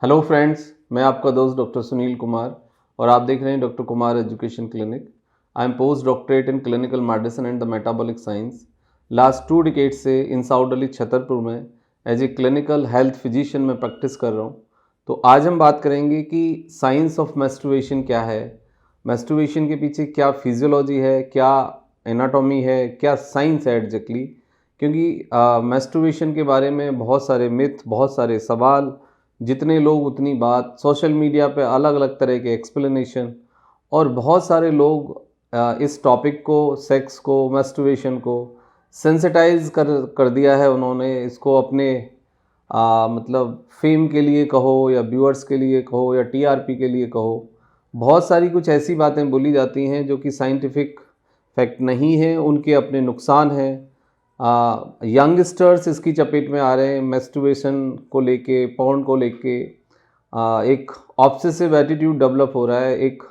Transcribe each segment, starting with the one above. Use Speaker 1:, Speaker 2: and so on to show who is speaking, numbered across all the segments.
Speaker 1: Hello friends, मैं आपका दोस्त डॉक्टर सुनील कुमार और आप देख रहे हैं doctor Kumar education clinic. I am post doctorate in clinical medicine and the metabolic science. Last 2 decade से इन साउथ दिल्ली छतरपुर में as a clinical health physician में प्रैक्टिस कर रहा हूँ। तो आज हम बात करेंगे कि साइंस ऑफ मेस्टुरेशन क्या है, मेस्टुरेशन के पीछे क्या फिजियोलॉजी है, क्या एनाटॉमी है, क्या साइंस है एग्जैक्टली। क्योंकि मेस्टुरेशन के बारे में बहुत सारे मिथ, बहुत सारे सवाल, जितने लोग उतनी बात, सोशल मीडिया पे अलग अलग तरह के एक्सप्लेनेशन, और बहुत सारे लोग इस टॉपिक को, सेक्स को, मेस्टुरेशन को सेंसिटाइज कर दिया है उन्होंने। इसको अपने मतलब फेम के लिए कहो या व्यूअर्स के लिए कहो या टीआरपी के लिए कहो, बहुत सारी कुछ ऐसी बातें बोली जाती हैं जो कि साइंटिफिक फैक्ट नहीं है, उनके अपने नुकसान हैं। यंगस्टर्स इसकी चपेट में आ रहे हैं मेस्टुरेशन को लेके, पॉर्न को लेके। एक ऑब्सेसिव एटीट्यूड डेवलप हो रहा है, एक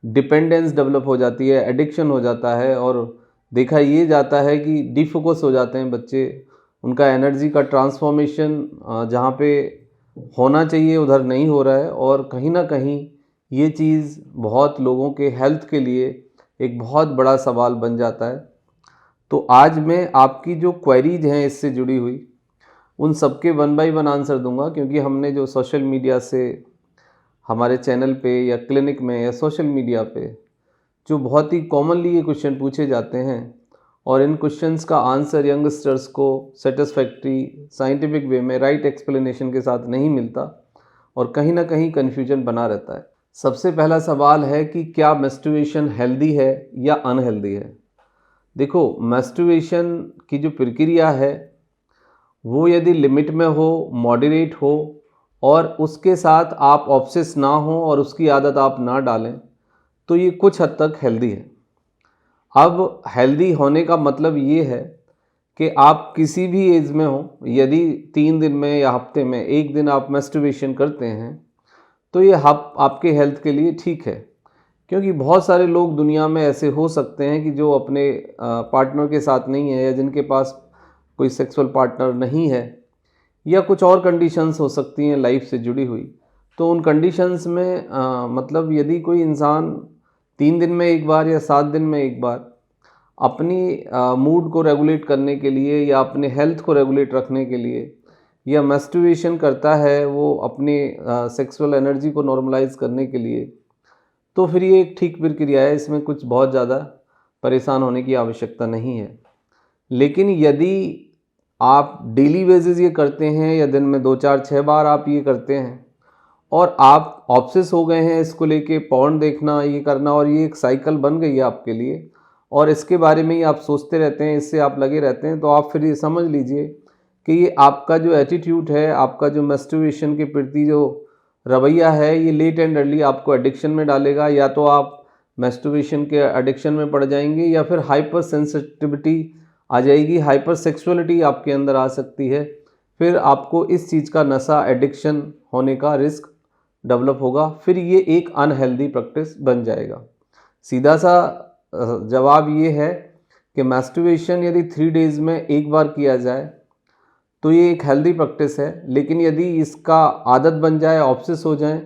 Speaker 1: डिपेंडेंस डेवलप हो जाती है, एडिक्शन हो जाता है, और देखा ये जाता है कि डिफोकस हो जाते हैं बच्चे। उनका एनर्जी का ट्रांसफॉर्मेशन जहाँ पे होना चाहिए उधर नहीं हो रहा है, और कहीं ना कहीं ये चीज़ बहुत लोगों के हेल्थ के लिए एक बहुत बड़ा सवाल बन जाता है। तो आज मैं आपकी जो क्वेरीज हैं इससे जुड़ी हुई, उन सब के 1 बाय 1 आंसर दूंगा। क्योंकि हमने जो सोशल मीडिया से, हमारे चैनल पे या क्लिनिक में या सोशल मीडिया पे जो बहुत ही कॉमनली ये क्वेश्चन पूछे जाते हैं, और इन क्वेश्चंस का आंसर यंगस्टर्स को सेटिस्फैक्ट्री साइंटिफिक वे में राइट एक्सप्लेनेशन के साथ नहीं मिलता, और कहीं ना कहीं कन्फ्यूजन बना रहता है। सबसे पहला सवाल है कि क्या मेस्टुरेशन हेल्दी है या अनहेल्दी है। देखो, मेस्टुरेशन की जो प्रक्रिया है वो यदि लिमिट में हो, मॉडरेट हो, और उसके साथ आप ऑब्सेस ना हो और उसकी आदत आप ना डालें, तो ये कुछ हद तक हेल्दी है। अब हेल्दी होने का मतलब ये है कि आप किसी भी एज में हो, यदि 3 दिन में या हफ्ते में 1 दिन आप मेस्टुरेशन करते हैं तो ये आपके हेल्थ के लिए ठीक है। क्योंकि बहुत सारे लोग दुनिया में ऐसे हो सकते हैं कि जो अपने पार्टनर के साथ नहीं है, या जिनके पास कोई सेक्सुअल पार्टनर नहीं है, या कुछ और कंडीशंस हो सकती हैं लाइफ से जुड़ी हुई। तो उन कंडीशंस में मतलब यदि कोई इंसान 3 दिन में एक बार या 7 दिन में एक बार अपनी मूड को रेगुलेट करने के लिए या अपने हेल्थ को रेगुलेट रखने के लिए या मेस्टुरेशन करता है, वो अपने सेक्सुअल एनर्जी को नॉर्मलाइज करने के लिए, तो फिर ये एक ठीक प्रक्रिया है। इसमें कुछ बहुत ज़्यादा परेशान होने की आवश्यकता नहीं है। लेकिन यदि आप डेली बेसिस ये करते हैं, या दिन में 2, 4, 6 बार आप ये करते हैं, और आप ऑब्सेस हो गए हैं इसको लेके, पॉर्न देखना, ये करना, और ये एक साइकिल बन गई है आपके लिए, और इसके बारे में ही आप सोचते रहते हैं, इससे आप लगे रहते हैं, तो आप फिर ये समझ लीजिए कि ये आपका जो एटीट्यूड है, आपका जो मेस्टुरेशन के प्रति जो रवैया है, ये लेट एंड अर्ली आपको एडिक्शन में डालेगा। या तो आप मेस्टुरेशन के एडिक्शन में पड़ जाएंगे, या फिर हाइपर सेंसिटिविटी आ जाएगी, हाइपर सेक्सुअलिटी आपके अंदर आ सकती है। फिर आपको इस चीज़ का नशा, एडिक्शन होने का रिस्क डेवलप होगा, फिर ये एक अनहेल्दी प्रैक्टिस बन जाएगा। सीधा सा जवाब ये है कि मेस्टुरेशन यदि 3 डेज़ में एक बार किया जाए तो ये एक हेल्दी प्रैक्टिस है। लेकिन यदि इसका आदत बन जाए, ऑब्सेस हो जाए,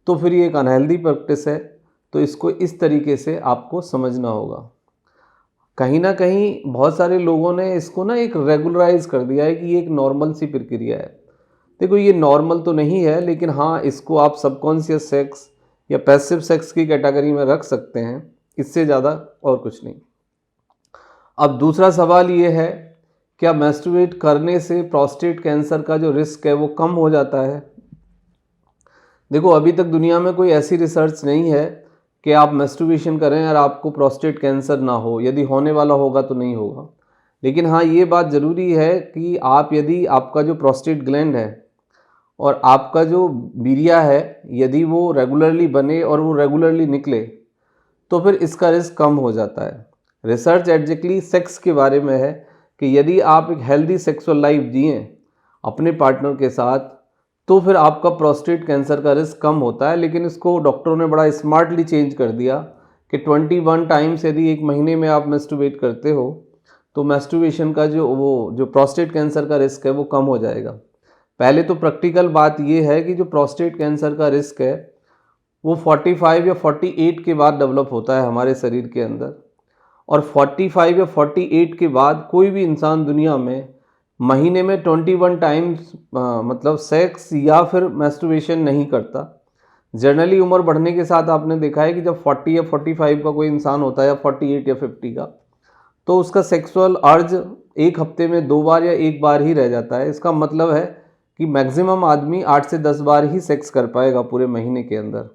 Speaker 1: तो फिर ये एक अनहेल्दी प्रैक्टिस है। तो इसको इस तरीके से आपको समझना होगा। कहीं ना कहीं बहुत सारे लोगों ने इसको ना एक रेगुलराइज कर दिया है कि ये एक नॉर्मल सी प्रक्रिया है। देखो, ये नॉर्मल तो नहीं है, लेकिन हाँ, इसको आप सबकॉन्शियस सेक्स या पैसिव सेक्स की कैटेगरी में रख सकते हैं, इससे ज़्यादा और कुछ नहीं। अब दूसरा सवाल ये है, क्या मेस्टुरेट करने से प्रोस्टेट कैंसर का जो रिस्क है वो कम हो जाता है। देखो, अभी तक दुनिया में कोई ऐसी रिसर्च नहीं है कि आप मेस्टुरेशन करें और आपको प्रोस्टेट कैंसर ना हो। यदि होने वाला होगा तो नहीं होगा। लेकिन हाँ, ये बात ज़रूरी है कि आप, यदि आपका जो प्रोस्टेट ग्लैंड है और आपका जो वीर्या है, यदि वो रेगुलरली बने और वो रेगुलरली निकले, तो फिर इसका रिस्क कम हो जाता है। रिसर्च एग्जैक्टली सेक्स के बारे में है कि यदि आप एक हेल्दी सेक्सुअल लाइफ जिए अपने पार्टनर के साथ, तो फिर आपका प्रोस्टेट कैंसर का रिस्क कम होता है। लेकिन इसको डॉक्टरों ने बड़ा स्मार्टली चेंज कर दिया कि 21 टाइम्स यदि एक महीने में आप मेस्टुरेट करते हो, तो मेस्टुरेशन का जो प्रोस्टेट कैंसर का रिस्क है वो कम हो जाएगा। पहले तो प्रैक्टिकल बात ये है कि जो प्रोस्टेट कैंसर का रिस्क है वो 45 या 48 के बाद डेवलप होता है हमारे शरीर के अंदर, और 45 या 48 के बाद कोई भी इंसान दुनिया में महीने में 21 टाइम्स मतलब सेक्स या फिर मैस्टरबेशन नहीं करता। जनरली उम्र बढ़ने के साथ आपने देखा है कि जब 40 या 45 का कोई इंसान होता है या 48 या 50 का, तो उसका सेक्सुअल अर्ज एक हफ्ते में 2 बार या 1 बार ही रह जाता है। इसका मतलब है कि मैक्सिमम आदमी 8 से 10 बार ही सेक्स कर पाएगा पूरे महीने के अंदर।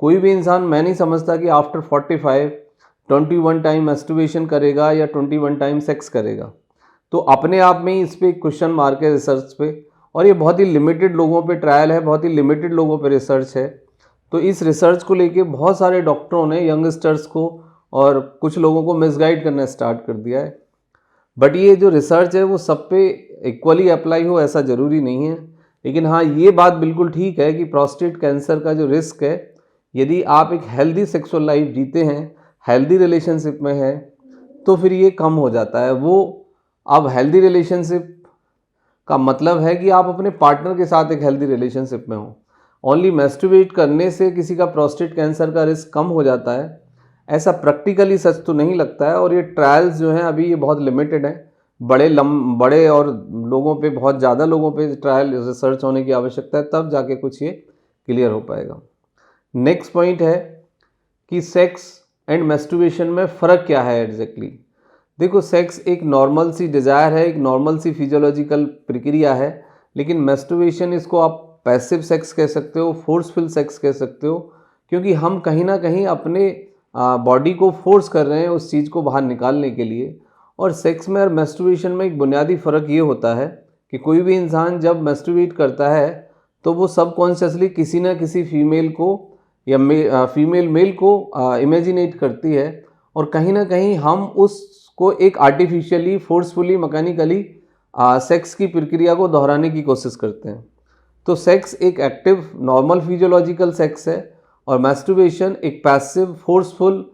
Speaker 1: कोई भी इंसान, मैं नहीं समझता कि आफ्टर 45 21 टाइम मैस्टरबेशन करेगा या 21 टाइम सेक्स करेगा। तो अपने आप में ही इस पर क्वेश्चन मार्क है रिसर्च पे, और ये बहुत ही लिमिटेड लोगों पे ट्रायल है, बहुत ही लिमिटेड लोगों पे रिसर्च है। तो इस रिसर्च को लेके बहुत सारे डॉक्टरों ने यंगस्टर्स को और कुछ लोगों को मिसगाइड करना स्टार्ट कर दिया है। बट ये जो रिसर्च है वो सब पे इक्वली अप्लाई हो ऐसा ज़रूरी नहीं है। लेकिन हाँ, ये बात बिल्कुल ठीक है कि प्रोस्टेट कैंसर का जो रिस्क है, यदि आप एक हेल्दी सेक्सुअल लाइफ जीते हैं, हेल्दी रिलेशनशिप में हैं, तो फिर ये कम हो जाता है। वो अब हेल्दी रिलेशनशिप का मतलब है कि आप अपने पार्टनर के साथ एक हेल्दी रिलेशनशिप में हो। ओनली मैस्टरबेट करने से किसी का प्रोस्टेट कैंसर का रिस्क कम हो जाता है, ऐसा प्रैक्टिकली सच तो नहीं लगता है। और ये ट्रायल्स जो हैं अभी ये बहुत लिमिटेड हैं, बड़े और लोगों पे, बहुत ज़्यादा लोगों पे ट्रायल रिसर्च होने की आवश्यकता है, तब जाके कुछ ये क्लियर हो पाएगा। नेक्स्ट पॉइंट है कि सेक्स एंड मैस्टरबेशन में फ़र्क क्या है एग्जैक्टली। देखो, सेक्स एक नॉर्मल सी डिज़ायर है, एक नॉर्मल सी फिजियोलॉजिकल प्रक्रिया है, लेकिन मैस्टरबेशन इसको आप पैसिव सेक्स कह सकते हो, फोर्सफुल सेक्स कह सकते हो, क्योंकि हम कहीं ना कहीं अपने बॉडी को फोर्स कर रहे हैं उस चीज़ को बाहर निकालने के लिए। और सेक्स में और मैस्टरबेशन में एक बुनियादी फ़र्क ये होता है कि कोई भी इंसान जब मैस्टरबेट करता है तो वो सबकॉन्शियसली किसी न किसी फीमेल को या फीमेल मेल को इमेजिनेट करती है, और कहीं ना कहीं हम उसको एक आर्टिफिशियली, फोर्सफुली, मैकेनिकली सेक्स की प्रक्रिया को दोहराने की कोशिश करते हैं। तो सेक्स एक एक्टिव नॉर्मल फिजियोलॉजिकल सेक्स है, और मैस्टरबेशन एक passive forceful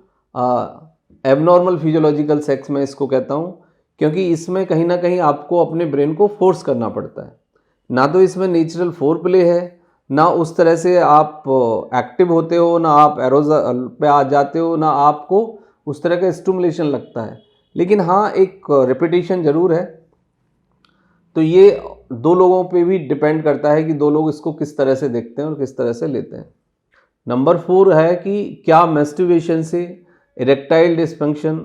Speaker 1: abnormal physiological sex में इसको कहता हूँ, क्योंकि इसमें कहीं ना कहीं आपको अपने ब्रेन को फोर्स करना पड़ता है। ना तो इसमें नेचुरल फोर प्ले है, ना उस तरह से आप एक्टिव होते हो, ना आप एरोजल पे आ जाते हो, ना आपको उस तरह का स्टिमुलेशन लगता है। लेकिन हाँ, एक रिपीटिशन ज़रूर है। तो ये दो लोगों पे भी डिपेंड करता है कि दो लोग इसको किस तरह से देखते हैं और किस तरह से लेते हैं। नंबर 4 है कि क्या मैस्टरबेशन से इरेक्टाइल डिसफंक्शन,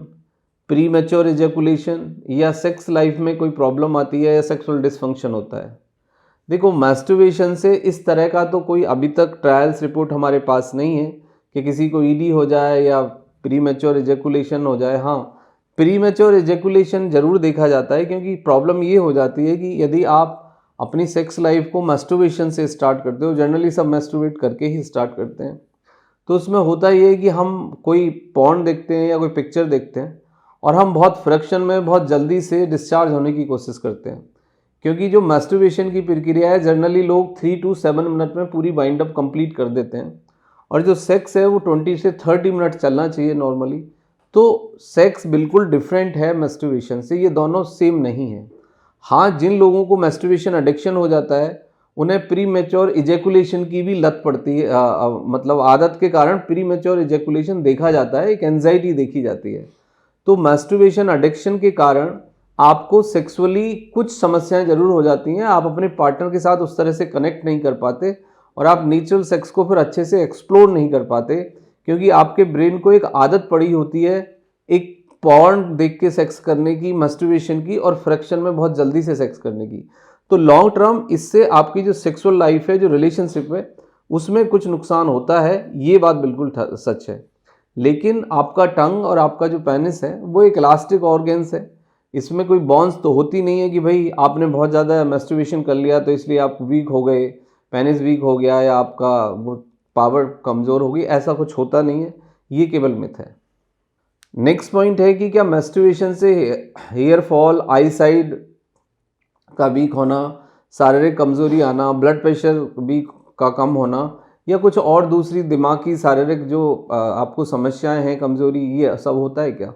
Speaker 1: प्रीमैच्योर इजैकुलेशन या सेक्स लाइफ में कोई प्रॉब्लम आती है या सेक्सुअल डिसफंक्शन होता है। देखो, मैस्टरबेशन से इस तरह का तो कोई अभी तक ट्रायल्स रिपोर्ट हमारे पास नहीं है कि किसी को ईडी हो जाए या प्रीमैच्योर इजैकुलेशन हो जाए। हाँ, प्रीमैच्योर इजैकुलेशन ज़रूर देखा जाता है, क्योंकि प्रॉब्लम ये हो जाती है कि यदि आप अपनी सेक्स लाइफ को मैस्टरबेशन से स्टार्ट करते हो, जनरली सब मैस्टरबेट करके ही स्टार्ट करते हैं, तो उसमें होता ये है कि हम कोई पॉर्न देखते हैं या कोई पिक्चर देखते हैं और हम बहुत फ्रैक्शन में बहुत जल्दी से डिस्चार्ज होने की कोशिश करते हैं, क्योंकि जो मैस्टरबेशन की प्रक्रिया है जनरली लोग 3 to 7 मिनट में पूरी वाइंड अप कंप्लीट कर देते हैं, और जो सेक्स है वो 20 से 30 मिनट चलना चाहिए नॉर्मली। तो सेक्स बिल्कुल डिफरेंट है मैस्टरबेशन से, ये दोनों सेम नहीं है। हाँ, जिन लोगों को मैस्टरबेशन एडिक्शन हो जाता है उन्हें प्री मैच्योर इजैकुलेशन की भी लत पड़ती है, मतलब आदत के कारण प्री मैच्योर इजैकुलेशन देखा जाता है, एक एंजाइटी देखी जाती है। तो मैस्टरबेशन एडिक्शन के कारण आपको सेक्सुअली कुछ समस्याएं जरूर हो जाती हैं, आप अपने पार्टनर के साथ उस तरह से कनेक्ट नहीं कर पाते और आप नेचुरल सेक्स को फिर अच्छे से एक्सप्लोर नहीं कर पाते, क्योंकि आपके ब्रेन को एक आदत पड़ी होती है एक पॉर्न देख के सेक्स करने की, मैस्टरबेशन की, और फ्रैक्शन में बहुत जल्दी से सेक्स करने की। तो लॉन्ग टर्म इससे आपकी जो सेक्सुअल लाइफ है, जो रिलेशनशिप है, उसमें कुछ नुकसान होता है, ये बात बिल्कुल सच है। लेकिन आपका टंग और आपका जो पेनिस है वो एक इलास्टिक ऑर्गन्स है, इसमें कोई बॉन्स तो होती नहीं है कि भाई आपने बहुत ज़्यादा मैस्टरबेशन कर लिया तो इसलिए आप वीक हो गए, पेनिस वीक हो गया या आपका वो पावर कमज़ोर हो गई, ऐसा कुछ होता नहीं है, ये केवल मिथ है। नेक्स्ट पॉइंट है कि क्या मैस्टरबेशन से हेयर फॉल, आई साइड का वीक होना, शारीरिक कमजोरी आना, ब्लड प्रेशर वीक का कम होना, या कुछ और दूसरी दिमागी शारीरिक जो आपको समस्याएं हैं, कमजोरी, ये सब होता है क्या?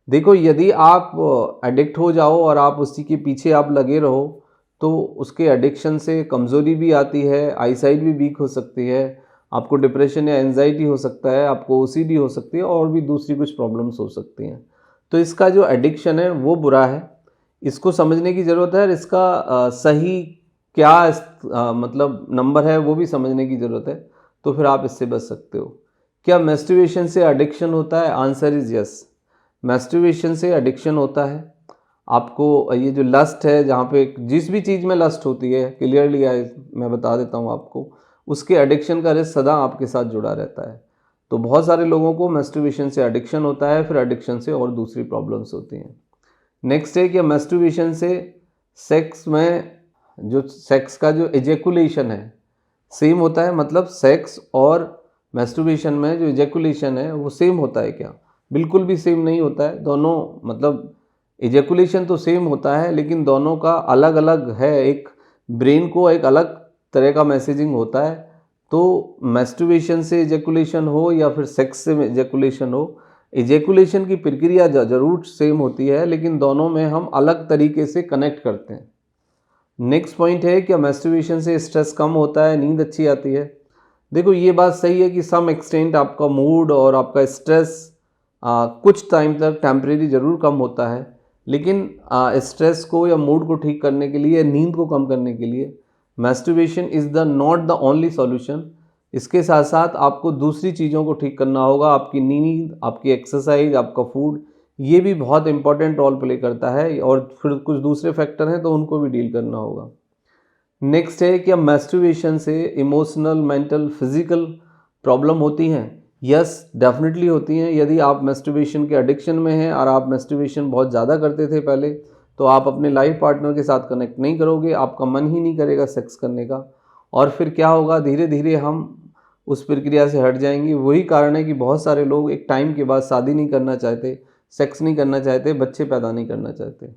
Speaker 1: देखो, यदि आप एडिक्ट हो जाओ और आप उसी के पीछे आप लगे रहो तो उसके एडिक्शन से कमज़ोरी भी आती है, आईसाइट भी वीक हो सकती है, आपको डिप्रेशन या एंजाइटी हो सकता है, आपको ओसीडी हो सकती है और भी दूसरी कुछ प्रॉब्लम्स हो सकती हैं। तो इसका जो एडिक्शन है वो बुरा है, इसको समझने की ज़रूरत है और इसका सही क्या मतलब नंबर है वो भी समझने की ज़रूरत है, तो फिर आप इससे बच सकते हो। क्या मैस्टरबेशन से एडिक्शन होता है? Answer is yes. मैस्टरबेशन से एडिक्शन होता है। आपको ये जो लस्ट है, जहाँ पे जिस भी चीज़ में लस्ट होती है, क्लियरली मैं बता देता हूँ आपको, उसके एडिक्शन का रिस्क सदा आपके साथ जुड़ा रहता है। तो बहुत सारे लोगों को मैस्टरबेशन से एडिक्शन होता है, फिर एडिक्शन से और दूसरी प्रॉब्लम्स होती हैं। नेक्स्ट है कि मैस्टरबेशन से सेक्स में जो सेक्स का जो एजेकुलेशन है सेम होता है, मतलब सेक्स और मैस्टरबेशन में जो एजेकुलेशन है वो सेम होता है क्या? बिल्कुल भी सेम नहीं होता है। दोनों मतलब एजेकुलेशन तो सेम होता है लेकिन दोनों का अलग अलग है, एक ब्रेन को एक अलग तरह का मैसेजिंग होता है। तो मैस्टरबेशन से एजेकुलेशन हो या फिर सेक्स से एजेकुलेशन हो, एजेकुलेशन की प्रक्रिया ज़रूर सेम होती है लेकिन दोनों में हम अलग तरीके से कनेक्ट करते हैं। नेक्स्ट पॉइंट है कि मैस्टरबेशन से स्ट्रेस कम होता है, नींद अच्छी आती है। देखो ये बात सही है कि सम एक्सटेंट आपका मूड और आपका स्ट्रेस कुछ टाइम तक टेम्परेरी ज़रूर कम होता है, लेकिन स्ट्रेस को या मूड को ठीक करने के लिए, नींद को कम करने के लिए masturbation is the not the only solution. इसके साथ साथ आपको दूसरी चीज़ों को ठीक करना होगा, आपकी नींद, आपकी एक्सरसाइज, आपका फूड, ये भी बहुत इंपॉर्टेंट रोल प्ले करता है और फिर कुछ दूसरे फैक्टर हैं तो उनको भी डील करना होगा। नेक्स्ट है कि अब मैस्टरबेशन से इमोशनल, मेंटल, फिजिकल प्रॉब्लम होती हैं। यस, डेफिनेटली होती हैं। यदि आप मैस्टरबेशन के एडिक्शन में हैं और आप मैस्टरबेशन बहुत ज़्यादा करते थे पहले, तो आप अपने लाइफ पार्टनर के साथ कनेक्ट नहीं करोगे, आपका मन ही नहीं करेगा सेक्स करने का और फिर क्या होगा, धीरे धीरे हम उस प्रक्रिया से हट जाएंगे। वही कारण है कि बहुत सारे लोग एक टाइम के बाद शादी नहीं करना चाहते, सेक्स नहीं करना चाहते, बच्चे पैदा नहीं करना चाहते।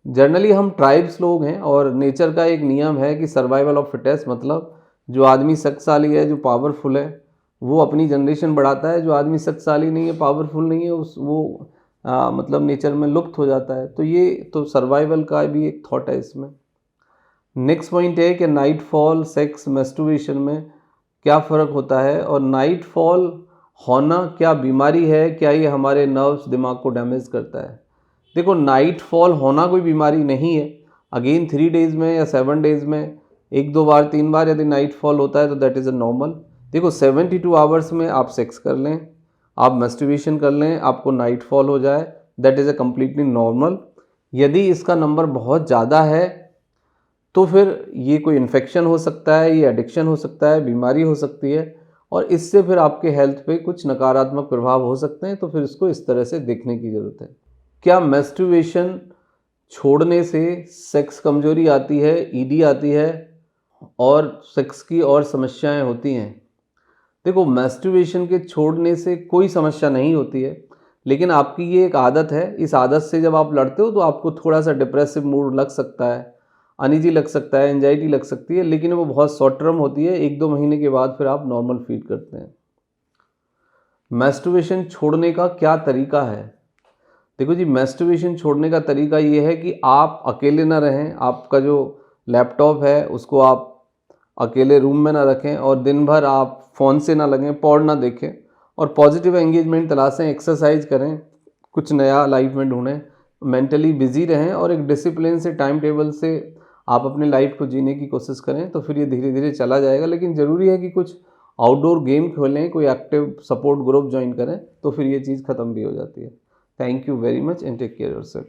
Speaker 1: जनरली हम ट्राइब्स लोग हैं और नेचर का एक नियम है कि सर्वाइवल ऑफ फिटेस्ट, मतलब जो आदमी शक्तिशाली है, जो पावरफुल है, वो अपनी जनरेशन बढ़ाता है। जो आदमी शक्तिशाली नहीं है, पावरफुल नहीं है, वो मतलब नेचर में लुप्त हो जाता है। तो ये तो सर्वाइवल का भी एक थॉट है इसमें। नेक्स्ट पॉइंट है कि नाइट फॉल, सेक्स, मैस्टरबेशन में क्या फ़र्क होता है और नाइट फॉल होना क्या बीमारी है? क्या ये हमारे नर्व्स, दिमाग को डैमेज करता है? देखो, नाइट फॉल होना कोई बीमारी नहीं है। अगेन 3 डेज़ में या 7 डेज़ में 1-2 बार, 3 बार यदि नाइट फॉल होता है तो दैट इज़ अ नॉर्मल। देखो 72 आवर्स में आप सेक्स कर लें, आप मैस्टरबेशन कर लें, आपको नाइट फॉल हो जाए, that is a completely normal. यदि इसका नंबर बहुत ज़्यादा है तो फिर ये कोई इन्फेक्शन हो सकता है, ये एडिक्शन हो सकता है, बीमारी हो सकती है और इससे फिर आपके हेल्थ पे कुछ नकारात्मक प्रभाव हो सकते हैं। तो फिर इसको इस तरह से देखने की ज़रूरत है। क्या मैस्टरबेशन छोड़ने से सेक्स कमजोरी आती है, ईडी आती है और सेक्स की और समस्याएं होती हैं? देखो, मैस्टरबेशन के छोड़ने से कोई समस्या नहीं होती है, लेकिन आपकी ये एक आदत है। इस आदत से जब आप लड़ते हो तो आपको थोड़ा सा डिप्रेसिव मूड लग सकता है, अनईजी लग सकता है, एंजाइटी लग सकती है, लेकिन वो बहुत शॉर्ट टर्म होती है। 1-2 महीने के बाद फिर आप नॉर्मल फील करते हैं। मैस्टरबेशन छोड़ने का क्या तरीका है? देखो जी, मैस्टरबेशन छोड़ने का तरीका ये है कि आप अकेले ना रहें। आपका जो लैपटॉप है उसको आप अकेले रूम में ना रखें और दिन भर आप फ़ोन से ना लगें, पॉर्न ना देखें और पॉजिटिव एंगेजमेंट तलाशें, एक्सरसाइज करें, कुछ नया लाइफ में ढूंढें, मेंटली बिजी रहें और एक डिसिप्लिन से, टाइम टेबल से आप अपने लाइफ को जीने की कोशिश करें। तो फिर ये धीरे धीरे चला जाएगा। लेकिन ज़रूरी है कि कुछ आउटडोर गेम खेलें, कोई एक्टिव सपोर्ट ग्रुप ज्वाइन करें, तो फिर ये चीज़ ख़त्म भी हो जाती है। Thank you very much and take care of yourself.